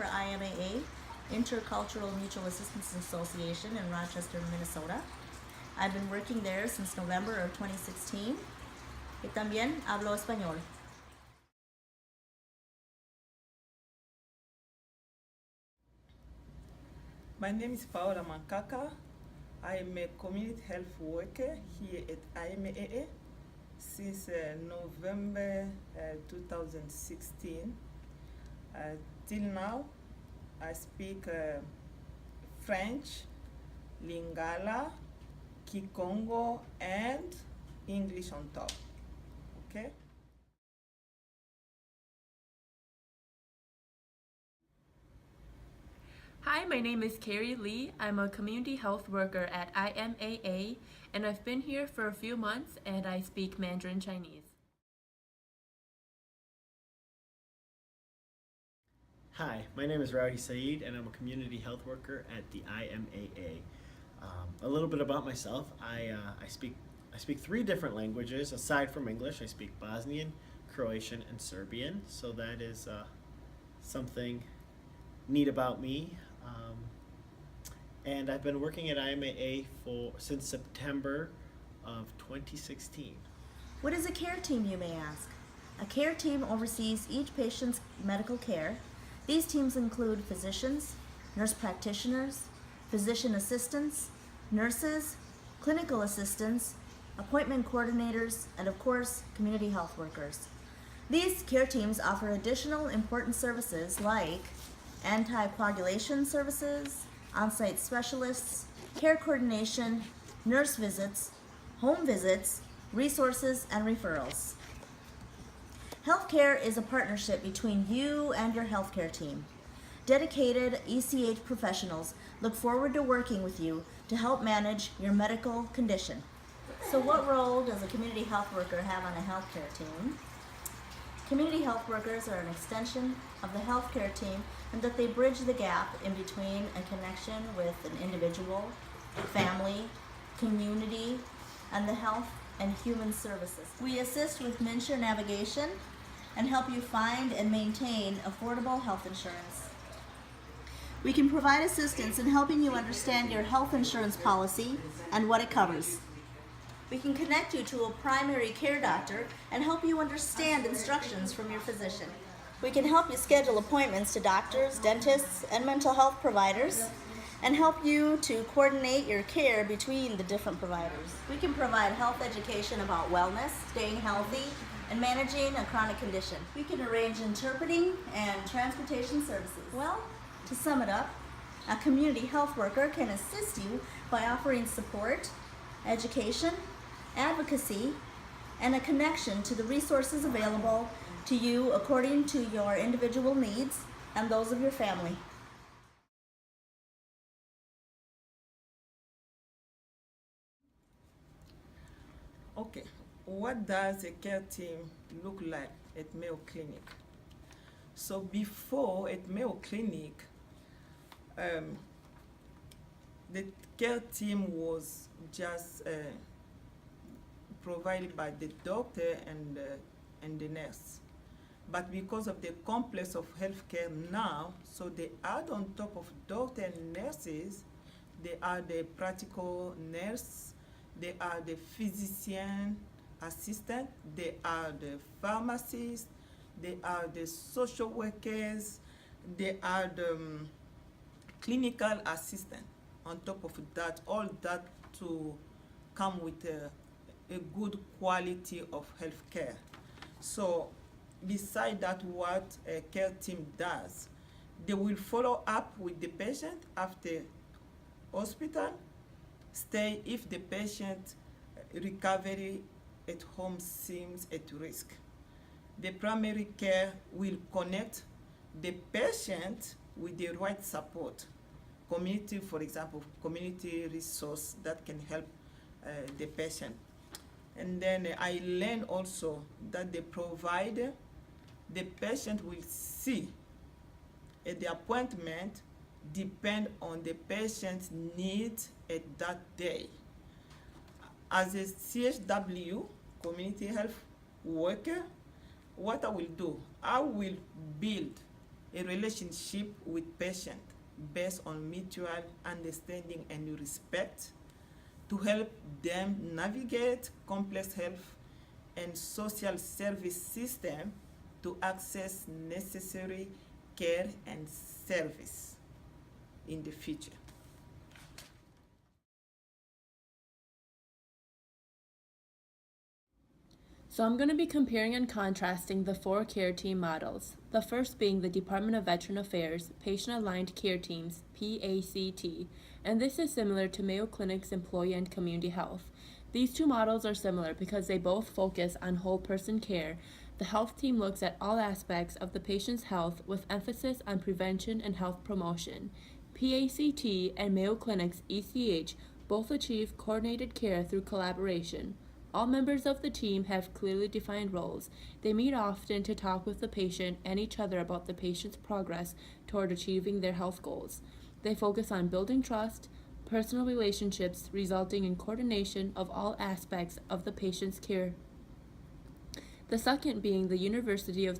for IMAA, Intercultural Mutual Assistance Association in Rochester, Minnesota. I've been working there since November of 2016. Y también hablo español. My name is Paola Mankaka. I am a community health worker here at IMAA since November 2016. Till now, I speak French, Lingala, Kikongo, and English on top. Okay? Hi, my name is Carrie Lee. I'm a community health worker at IMAA, and I've been here for a few months, and I speak Mandarin Chinese. Hi, my name is Rowdy Saeed, and I'm a community health worker at the IMAA. A little bit about myself: I speak 3 different languages aside from English. I speak Bosnian, Croatian, and Serbian. So that is something neat about me. And I've been working at IMAA since September of 2016. What is a care team, you may ask? A care team oversees each patient's medical care. These teams include physicians, nurse practitioners, physician assistants, nurses, clinical assistants, appointment coordinators, and of course, community health workers. These care teams offer additional important services like anticoagulation services, on-site specialists, care coordination, nurse visits, home visits, resources, and referrals. Healthcare is a partnership between you and your healthcare team. Dedicated ECH professionals look forward to working with you to help manage your medical condition. So what role does a community health worker have on a healthcare team? Community health workers are an extension of the healthcare team and that they bridge the gap in between a connection with an individual, family, community, and the health and human services. We assist with MNsure navigation and help you find and maintain affordable health insurance. We can provide assistance in helping you understand your health insurance policy and what it covers. We can connect you to a primary care doctor and help you understand instructions from your physician. We can help you schedule appointments to doctors, dentists, and mental health providers, and help you to coordinate your care between the different providers. We can provide health education about wellness, staying healthy, and managing a chronic condition. We can arrange interpreting and transportation services. Well, to sum it up, a community health worker can assist you by offering support, education, advocacy, and a connection to the resources available to you according to your individual needs and those of your family. Okay, what does a care team look like at Mayo Clinic? So before at Mayo Clinic, the care team was just provided by the doctor and the nurse. But because of the complex of healthcare now, so they add on top of doctor and nurses, they are the practical nurse, they are the physician assistant, they are the pharmacists, they are the social workers, they are the clinical assistant. On top of that, all that to come with a good quality of health care. So beside that, what a care team does, they will follow up with the patient after hospital stay if the patient recovery at home seems at risk. The primary care will connect the patient with the right support. Community, for example, community resource that can help the patient. And then I learned also that the patient will see at the appointment depend on the patient's needs at that day. As a CHW, community health worker, what I will do, I will build a relationship with patient based on mutual understanding and respect to help them navigate complex health and social service system to access necessary care and service in the future. So I'm going to be comparing and contrasting the 4 care team models. The first being the Department of Veteran Affairs Patient Aligned Care Teams, PACT, and this is similar to Mayo Clinic's Employee and Community Health. These two models are similar because they both focus on whole person care. The health team looks at all aspects of the patient's health with emphasis on prevention and health promotion. PACT and Mayo Clinic's ECH both achieve coordinated care through collaboration. All members of the team have clearly defined roles. They meet often to talk with the patient and each other about the patient's progress toward achieving their health goals. They focus on building trust, personal relationships, resulting in coordination of all aspects of the patient's care. The second being the University of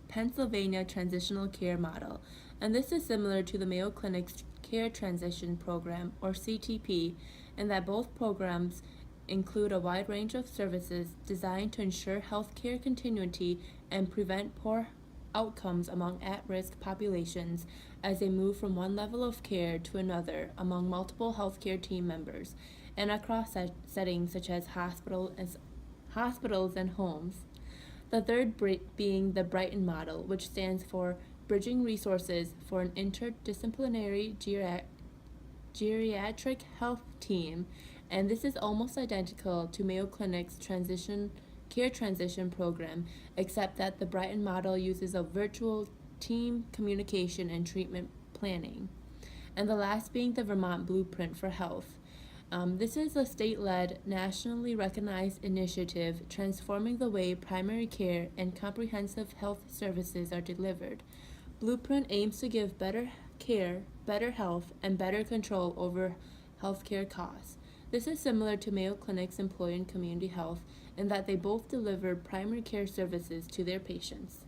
Pennsylvania Transitional Care Model, and this is similar to the Mayo Clinic's Care Transition Program, or CTP, in that both programs include a wide range of services designed to ensure healthcare continuity and prevent poor outcomes among at-risk populations as they move from one level of care to another among multiple healthcare team members and across settings such as hospitals and homes. The third being the Brighton model, which stands for Bridging Resources for an Interdisciplinary Geriatric Health Team, and this is almost identical to Mayo Clinic's care transition program, except that the Brighton model uses a virtual team communication and treatment planning. And the last being the Vermont Blueprint for Health. This is a state-led, nationally recognized initiative transforming the way primary care and comprehensive health services are delivered. Blueprint aims to give better care, better health, and better control over healthcare costs. This is similar to Mayo Clinic's Employee and Community Health in that they both deliver primary care services to their patients.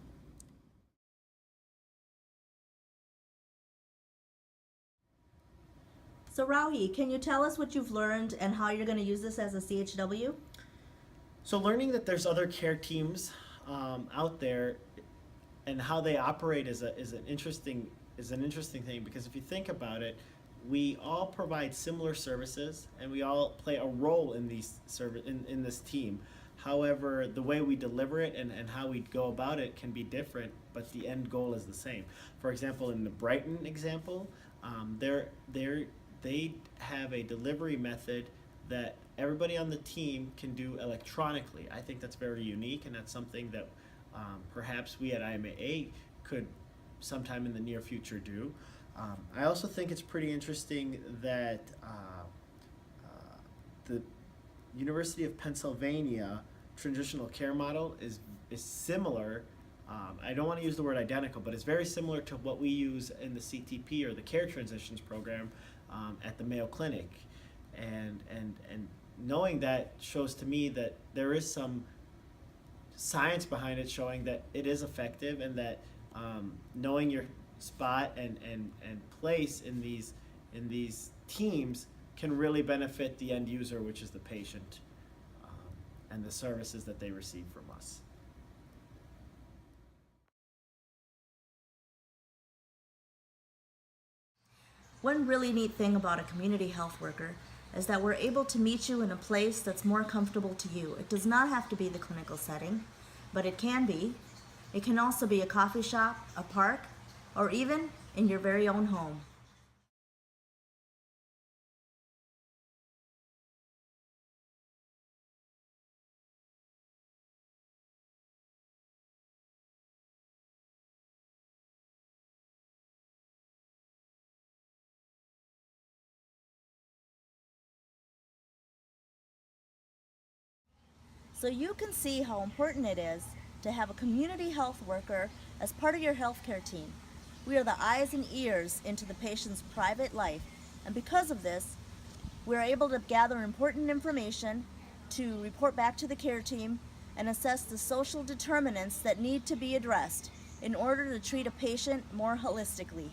So Rauhi, can you tell us what you've learned and how you're going to use this as a CHW? So learning that there's other care teams out there and how they operate is an interesting thing, because if you think about it, we all provide similar services and we all play a role in in this team. However, the way we deliver it and how we go about it can be different, but the end goal is the same. For example, in the Brighton example, they have a delivery method that everybody on the team can do electronically. I think that's very unique, and that's something that perhaps we at IMAA could sometime in the near future do. I also think it's pretty interesting that the University of Pennsylvania transitional care model is similar. I don't want to use the word identical, but it's very similar to what we use in the CTP, or the Care Transitions Program, at the Mayo Clinic. And knowing that shows to me that there is some science behind it showing that it is effective, and that knowing your spot and place in these teams can really benefit the end user, which is the patient, and the services that they receive from us. One really neat thing about a community health worker is that we're able to meet you in a place that's more comfortable to you. It does not have to be the clinical setting, but it can be. It can also be a coffee shop, a park, or even in your very own home. So you can see how important it is to have a community health worker as part of your healthcare team. We are the eyes and ears into the patient's private life, and because of this, we're able to gather important information to report back to the care team and assess the social determinants that need to be addressed in order to treat a patient more holistically.